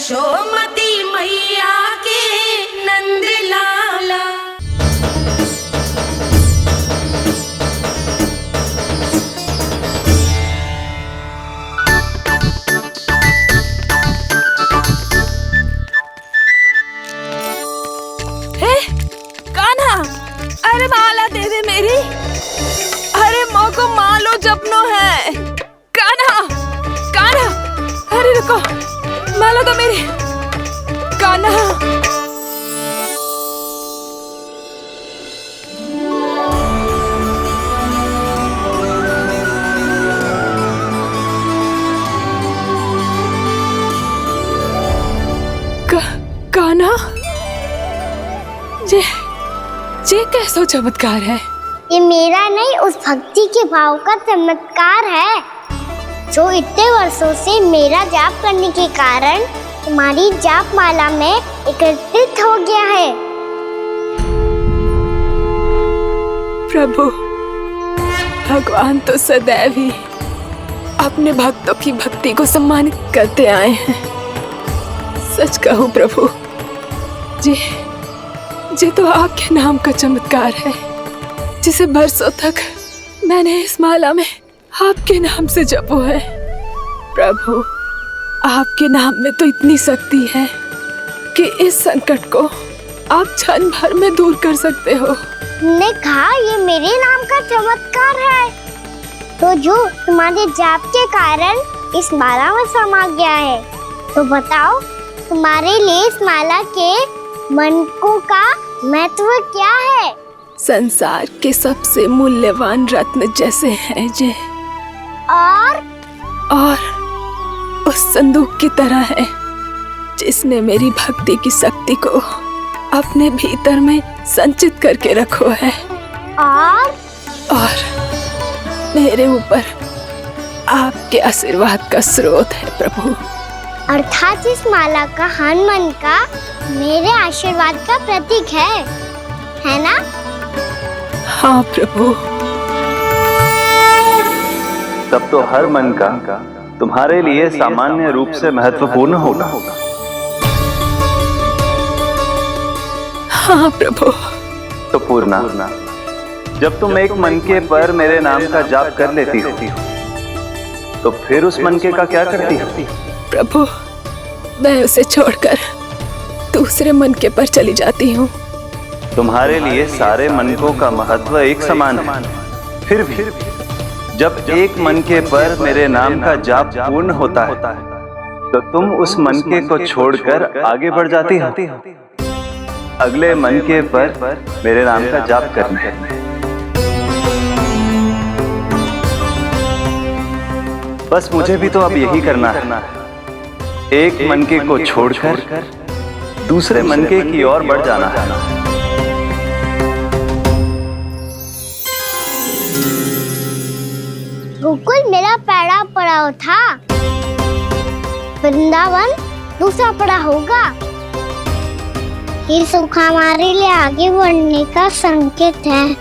यशोमती मैया के नंद लाला। कान्हा, अरे माला दे दे मेरी। अरे माँ को मालो जपनो है। कान्हा, कान्हा, अरे रुको, माला दो मेरी। कान्हा, कान्हा, ये कैसा चमत्कार है? ये मेरा नहीं, उस भक्ति के भाव का चमत्कार है जो इतने वर्षों से मेरा जाप करने के कारण तुम्हारी जाप माला में एकत्रित हो गया है। प्रभु, भगवान तो सदैव ही अपने भक्तों की भक्ति को सम्मानित करते आए हैं। सच कहूं प्रभु, ये तो आपके नाम का चमत्कार है, जिसे बरसों तक मैंने इस माला में आपके नाम से जपो है। प्रभु, आपके नाम में तो इतनी शक्ति है कि इस संकट को आप क्षण भर में दूर कर सकते हो। तुमने कहा ये मेरे नाम का चमत्कार है, तो जो तुम्हारे जाप के कारण इस माला में समा गया है, तो बताओ तुम्हारे लिए इस माला के मनकों का महत्व क्या है? संसार के सबसे मूल्यवान रत्न जैसे हैं ये, और उस संदूक की तरह है जिसने मेरी भक्ति की शक्ति को अपने भीतर में संचित करके रखो है, और मेरे ऊपर आपके आशीर्वाद का स्रोत है प्रभु। अर्थात इस माला का हनुमान का मेरे आशीर्वाद का प्रतीक है ना? हाँ प्रभु। तब तो हर मन का तुम्हारे लिए सामान्य रूप से महत्वपूर्ण होगा। हाँ प्रभु। तो पूर्णा, जब तुम एक मनके पर मेरे नाम का जाप कर लेती हो, तो फिर उस मनके का क्या करती हो? प्रभु, मैं उसे छोड़कर दूसरे मनके पर चली जाती हूँ। तुम्हारे लिए सारे मनकों का महत्व एक समान है। फिर भी जब एक मनके पर मेरे नाम का जाप पूर्ण होता है, तो तुम उस मनके को छोड़कर आगे बढ़ जाती हो अगले मनके पर मेरे नाम का जाप करने। बस मुझे भी तो अब यही करना है, एक मनके को छोड़कर दूसरे मनके की ओर बढ़ जाना है। गोकुल मेरा पहला पड़ाव था, वृंदावन दूसरा पड़ा होगा। ये सुख हमारे लिए आगे बढ़ने का संकेत है,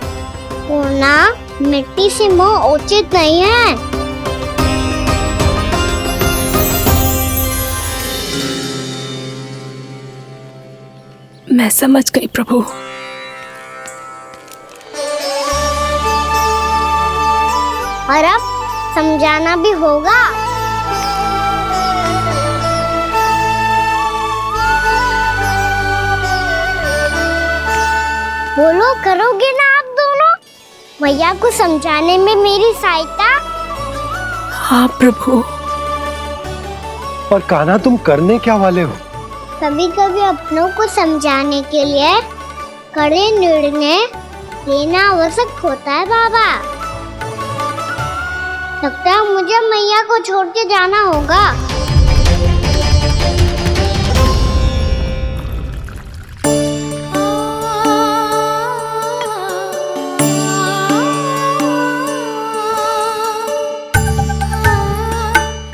पूर्णा, मिट्टी से मोह उचित नहीं है। मैं समझ गई प्रभु। और अब समझाना भी होगा। बोलो, करोगे ना आप दोनों? भैया को समझाने में मेरी सहायता? हाँ प्रभु। और कान्हा, तुम करने क्या वाले हो? कभी कभी अपनों को समझाने के लिए कड़े निर्णय लेना आवश्यक होता है बाबा। लगता है मुझे मैया को छोड़ के जाना होगा।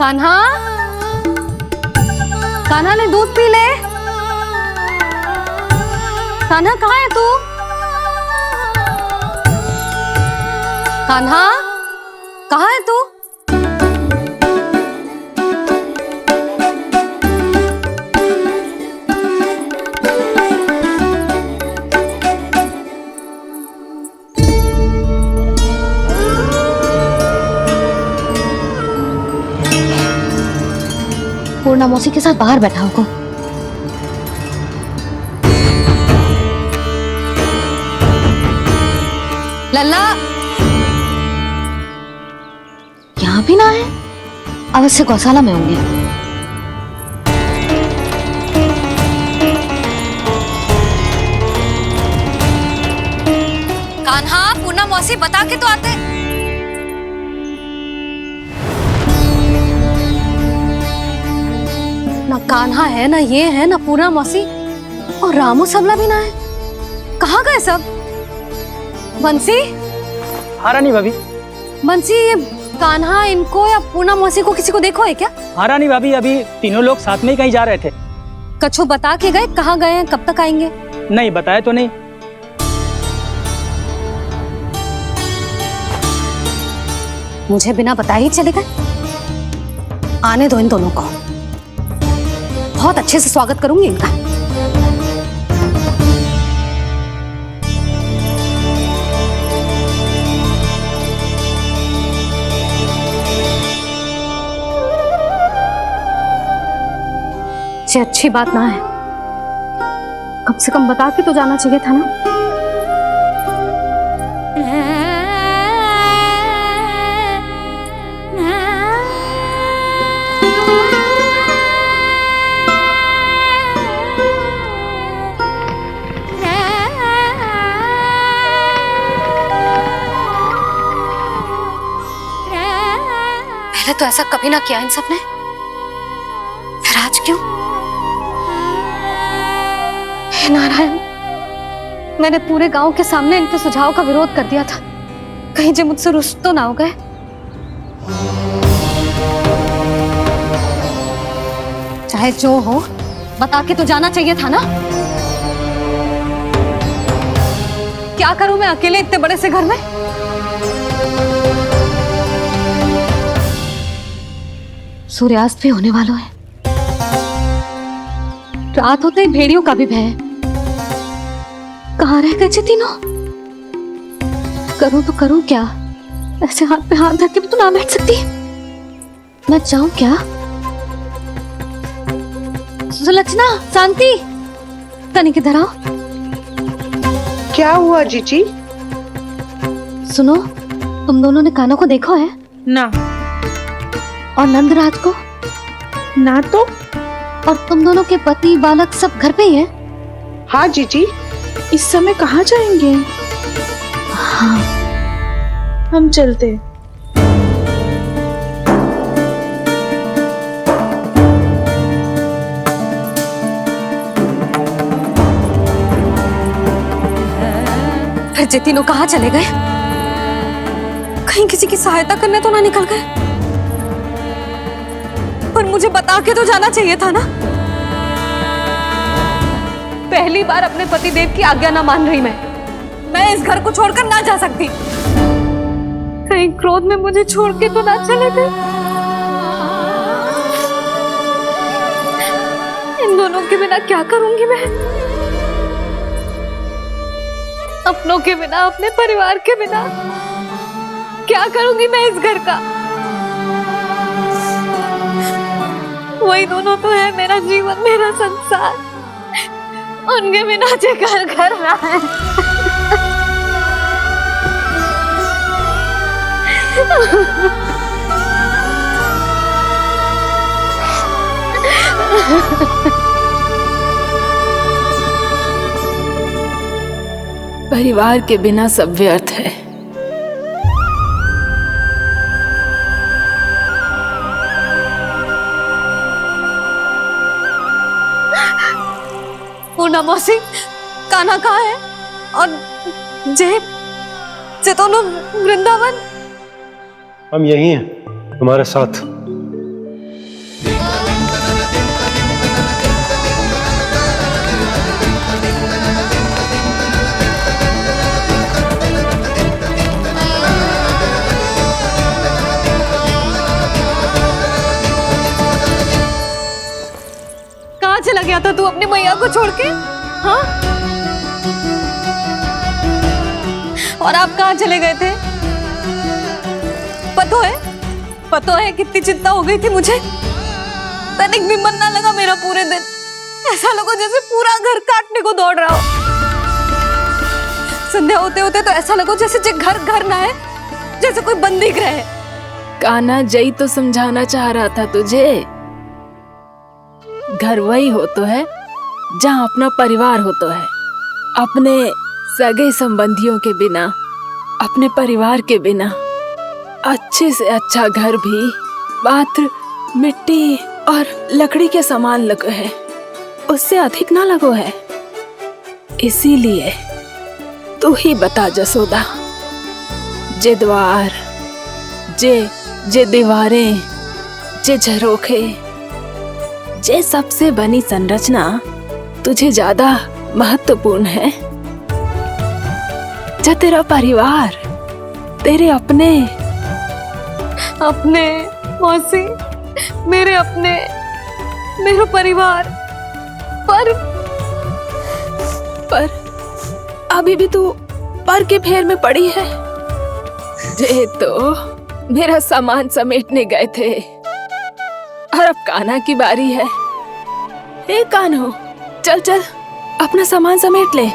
कान्हा, कान्हा ने दूध पी ले। कान्हा कहाँ है तू? कान्हा, कहाँ है तू? मौसी के साथ बाहर बैठा होगा। लल्ला यहाँ भी ना है, अवश्य गौशाला में होंगे। कान्हा, पूना मौसी बता के तो आते। ना कान्हा है, ना ये है, ना पूना मौसी, और रामू सबला भी ना है। कहाँ गए सब? बंसी? हाँ रानी भाभी। बंसी, ये कान्हा इनको या पूना मौसी को किसी को देखो है क्या? हाँ रानी भाभी, अभी तीनों लोग साथ में ही कहीं जा रहे थे। कछु बता के गए कहाँ गए हैं, कब तक आएंगे? नहीं बताया तो नहीं। मुझे बिना बताए ही चले गए। आने दो इन दोनों को, बहुत अच्छे से स्वागत करूंगी इनका। ये अच्छी बात ना है, कम से कम बता के तो जाना चाहिए था ना। पहले तो ऐसा कभी ना किया इन सब ने, फिर आज क्यों? हे नारायण, मैंने पूरे गांव के सामने इनके सुझाव का विरोध कर दिया था, कहीं जे मुझसे रुष्ट तो ना हो गए। चाहे जो हो, बता के तो जाना चाहिए था ना। क्या करूं मैं अकेले इतने बड़े से घर में? सूर्यास्त भी होने वाला है, रात होते ही भेड़ियों का भी भय है। कहाँ रह गए थे तीनों? करूं तो करूं क्या? ऐसे हाथ पे हाथ धर के भी तो ना बैठ सकती। मैं जाऊं क्या? सुलक्षणा, शांति, तनिक इधर आओ। क्या हुआ जीजी? सुनो, तुम दोनों ने कान्हा को देखा है? ना। और नंदराज को? ना तो। और तुम दोनों के पति बालक सब घर पे ही हैं? हाँ जीजी। इस समय कहाँ जाएंगे? हाँ। हम चलते। फिर जे तीनों कहाँ चले गए? कहीं किसी की सहायता करने तो ना निकल गए? पर मुझे बता के तो जाना चाहिए था ना। पहली बार अपने पतिदेव की आज्ञा ना मान रही मैं इस घर को छोड़कर ना जा सकती। कहीं क्रोध में मुझे छोड़ के तो ना चले गए। इन दोनों के बिना क्या करूंगी मैं? अपनों के बिना, अपने परिवार के बिना क्या करूंगी मैं इस घर का? वही दोनों तो है मेरा जीवन, मेरा संसार। उनके बिना जे घर घर रहा है। परिवार के बिना सब व्यर्थ है। पूना मौसी, कान्हा कहाँ है? और जे दोनों वृंदावन? हम यही हैं तुम्हारे साथ। कहाँ चला गया था तू अपनी मैया को छोड़ के? हाँ? और आप कहाँ चले गए थे? पता है कितनी चिंता हो गई थी मुझे। तनिक भी मन ना लगा मेरा पूरे दिन। ऐसा लगा जैसे पूरा घर काटने को दौड़ रहा हो। संध्या होते होते तो ऐसा लगा जैसे जे घर घर ना है, जैसे कोई बंदी गृह है। कान्हा जई तो समझाना चाह रहा था तुझे। घर वही हो तो है जहाँ अपना परिवार हो तो है। अपने सगे संबंधियों के बिना, अपने परिवार के बिना अच्छे से अच्छा घर भी मात्र मिट्टी और लकड़ी के समान लगो है, उससे अधिक ना लगो है। इसीलिए तू ही बता जसोदा, जे द्वार, जे दीवारें, जे झरोखे, जे सबसे बनी संरचना तुझे ज्यादा महत्वपूर्ण है? जा तेरा परिवार, तेरे अपने मौसी, मेरा परिवार। पर अभी भी तू पर के फेर में पड़ी है। जे तो मेरा सामान समेटने गए थे और अब कान्हा की बारी है। हे कान्हो, चल चल अपना सामान समेट ले।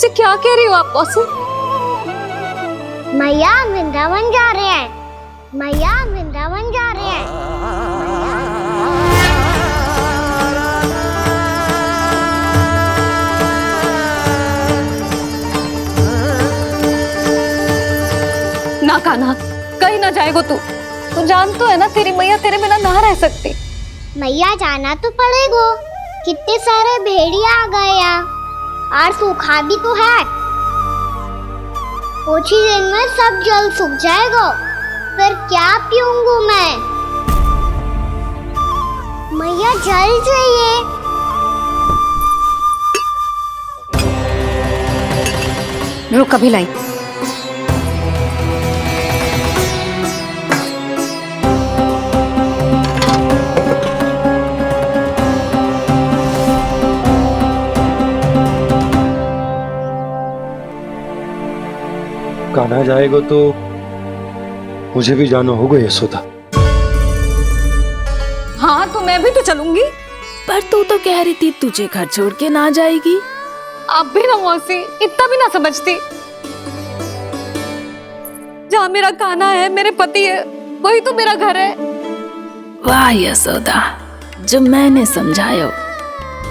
जी क्या कह रही हो आप मौसी? मैया वृंदावन जा रहे हैं, मैया वृंदावन जा रहे हैं। ना कान्हा, कहीं ना जाएगो तू जान तो है ना तेरी मैया तेरे बिना ना रह सकती। मैया जाना तो पड़ेगा, कितने सारे भेड़िया आ गए यहाँ, और सूखा भी तो है। कुछ ही दिन में सब जल सूख जाएगा, फिर क्या पीऊंगी मैं? मैया जल चाहिए। रुक अभी लाई। कान्हा जाएगा तो मुझे भी जाना होगा यशोदा। हाँ तो मैं भी तो चलूंगी। पर तू तो कह रही थी तुझे घर छोड़ के ना जाएगी। आप भी ना मौसी, इतना भी ना समझती। जहाँ मेरा कान्हा है, मेरे पति है, वही तो मेरा घर है। वाह यशोदा, जो मैंने समझाया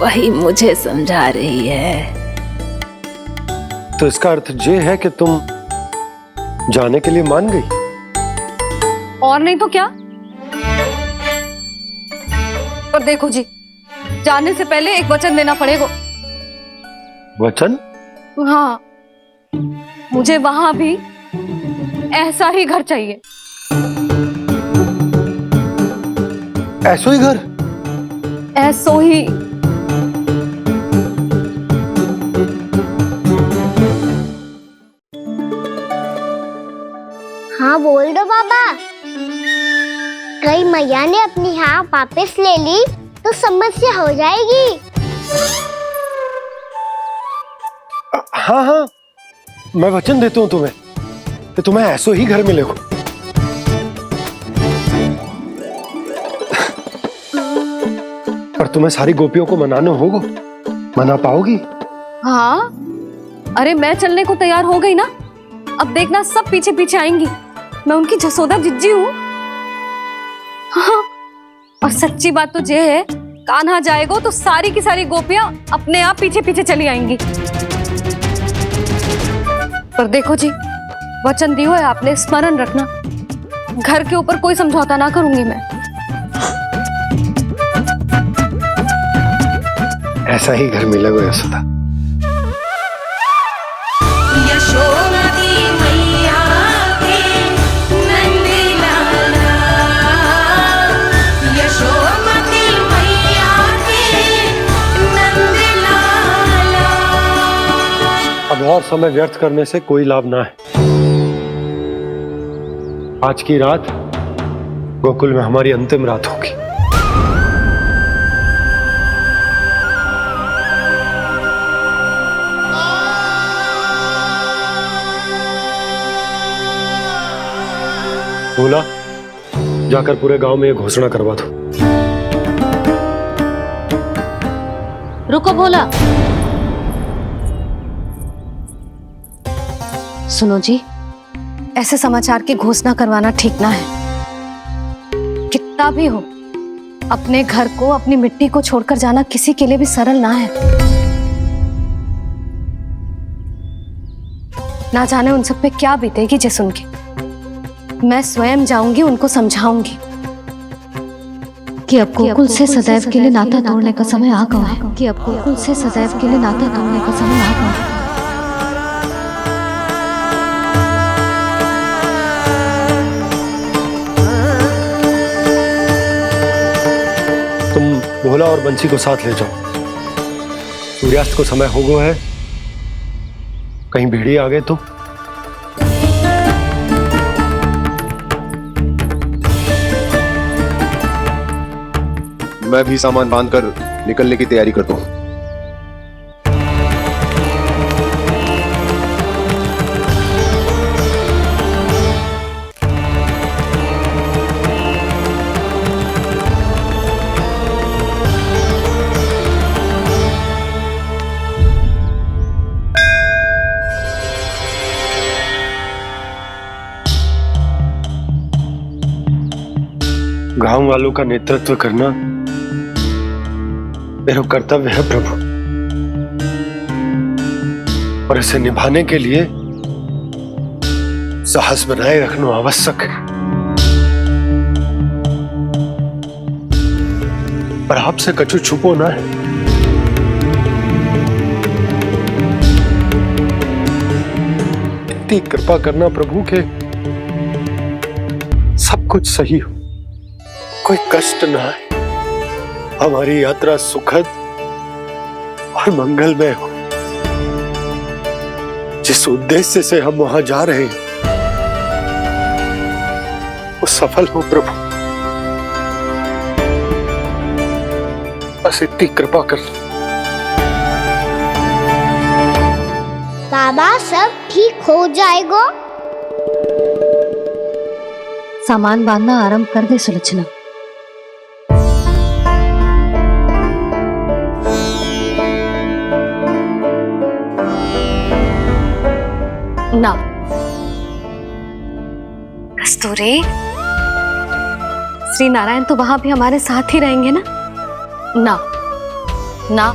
वही मुझे समझा रही है। तो इसका अर्थ ये है कि तुम जाने के लिए मान गई? और नहीं तो क्या। पर देखो जी, जाने से पहले एक वचन देना पड़ेगा। वचन? हाँ, मुझे वहां भी ऐसा ही घर चाहिए। ऐसो ही घर? ऐसो ही। हाँ बोल दो बाबा। कहीं मैया ने अपनी हाँ वापस ले ली तो समस्या हो जाएगी। हाँ हाँ, मैं वचन देता हूँ तुम्हें कि तुम्हें ऐसो ही घर मिलेगा। पर तुम्हें सारी गोपियों को मनाना होगा। मना पाओगी? हाँ, अरे मैं चलने को तैयार हो गई ना। अब देखना सब पीछे पीछे आएंगी। मैं उनकी जसोदा जिज्जी हूँ। हाँ, और सच्ची बात तो ये है, कान्हा जाएगा तो सारी की सारी गोपियां अपने आप पीछे पीछे चली आएंगी। पर देखो जी, वचन दियो है आपने, स्मरण रखना। घर के ऊपर कोई समझौता ना करूंगी मैं। ऐसा ही घर मिलेगा यशोदा। यशोमती मैया के नंद लाला, यशोमती मैया के नंद लाला। अब और समय व्यर्थ करने से कोई लाभ ना है। आज की रात गोकुल में हमारी अंतिम रात होगी। बोला जाकर पूरे गांव में ये घोषणा करवा दो। रुको भोला। सुनो जी, ऐसे समाचार की घोषणा करवाना ठीक ना है। कितना भी हो, अपने घर को, अपनी मिट्टी को छोड़कर जाना किसी के लिए भी सरल ना है। ना जाने उन सब पे क्या बीतेगी जे सुन के। मैं स्वयं जाऊंगी, उनको समझाऊंगी कि अब गोकुल से सदैव के लिए नाता तोड़ने का समय आ गया है। कि अब गोकुल से सदैव के लिए नाता तोड़ने का समय आ गया है। तुम भोला और बंसी को साथ ले जाओ। सूर्यास्त को समय हो गया है, कहीं भेड़िए आ गए तो। मैं भी सामान बांधकर निकलने की तैयारी करता हूँ। गांव वालों का नेतृत्व करना मेरा कर्तव्य है प्रभु, और इसे निभाने के लिए साहस बनाए रखना आवश्यक है। पर आपसे कछु छुपो ना है। इतनी कृपा करना प्रभु के सब कुछ सही हो, कोई कष्ट ना है, हमारी यात्रा सुखद और मंगलमय हो। जिस उद्देश्य से हम वहां जा रहे हैं वो सफल हो प्रभु, बस इतनी कृपा कर। बाबा सब ठीक हो जाएगा। सामान बांधना आरंभ कर दे सुलोचना। ना कस्तूरी, श्री नारायण तो वहां भी हमारे साथ ही रहेंगे ना? ना ना,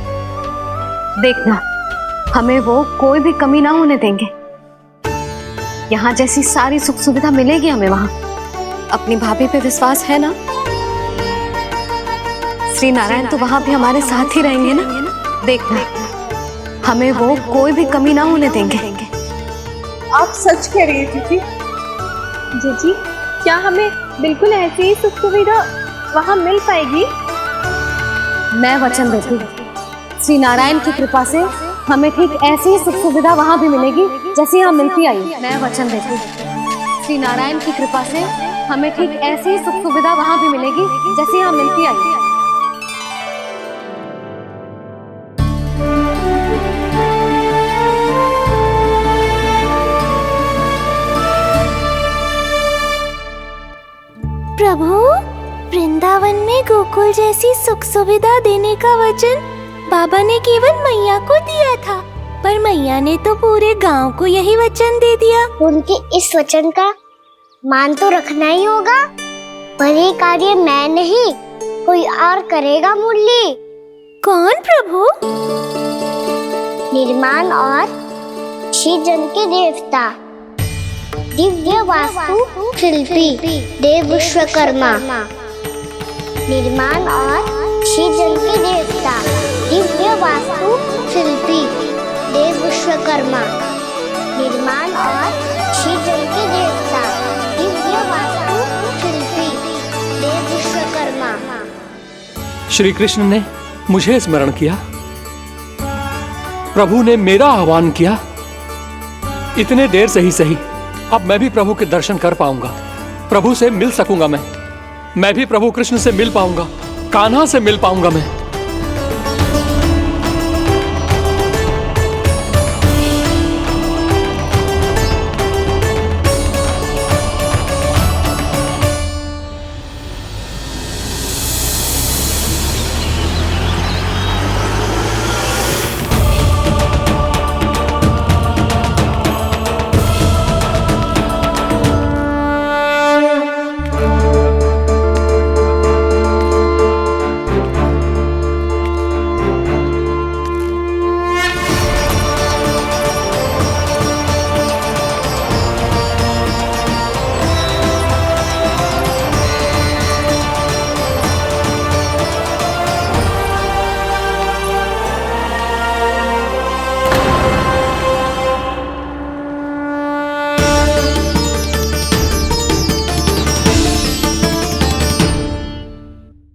देखना, हमें वो कोई भी कमी ना होने देंगे। यहाँ जैसी सारी सुख सुविधा मिलेगी हमें वहां। अपनी भाभी पे विश्वास है ना? श्री नारायण तो वहां भी हमारे साथ ही रहेंगे ना? देखना, हमें वो कोई भी कमी ना होने देंगे। आप सच कह रही है जीजी। जीजी, क्या हमें बिल्कुल ऐसी ही सुख सुविधा वहाँ मिल पाएगी? मैं वचन देती हूँ, श्री नारायण की कृपा से हमें ठीक ऐसी ही सुख सुविधा वहाँ भी मिलेगी जैसी यहाँ मिलती आई। मैं वचन देती हूँ, श्री नारायण की कृपा से हमें ठीक ऐसी ही सुख सुविधा वहाँ भी मिलेगी जैसी यहाँ मिलती आई। प्रभु, वृंदावन में गोकुल जैसी सुख सुविधा देने का वचन बाबा ने केवल मैया को दिया था, पर मैया ने तो पूरे गांव को यही वचन दे दिया। उनके इस वचन का मान तो रखना ही होगा, पर ये कार्य मैं नहीं, कोई और करेगा। मुरली कौन प्रभु? निर्माण और सृजन के देवता, दिव्य वास्तु शिल्पी देव विश्वकर्मा। निर्माण और सृजन के देवता, दिव्य वास्तु शिल्पी देव विश्वकर्मा। निर्माण और सृजन के देवता, दिव्य वास्तु शिल्पी देव विश्वकर्मा। श्री कृष्ण ने मुझे स्मरण किया, प्रभु ने मेरा आह्वान किया। इतने देर से ही सही, अब मैं भी प्रभु के दर्शन कर पाऊंगा, प्रभु से मिल सकूंगा। मैं भी प्रभु कृष्ण से मिल पाऊंगा, कान्हा से मिल पाऊंगा मैं।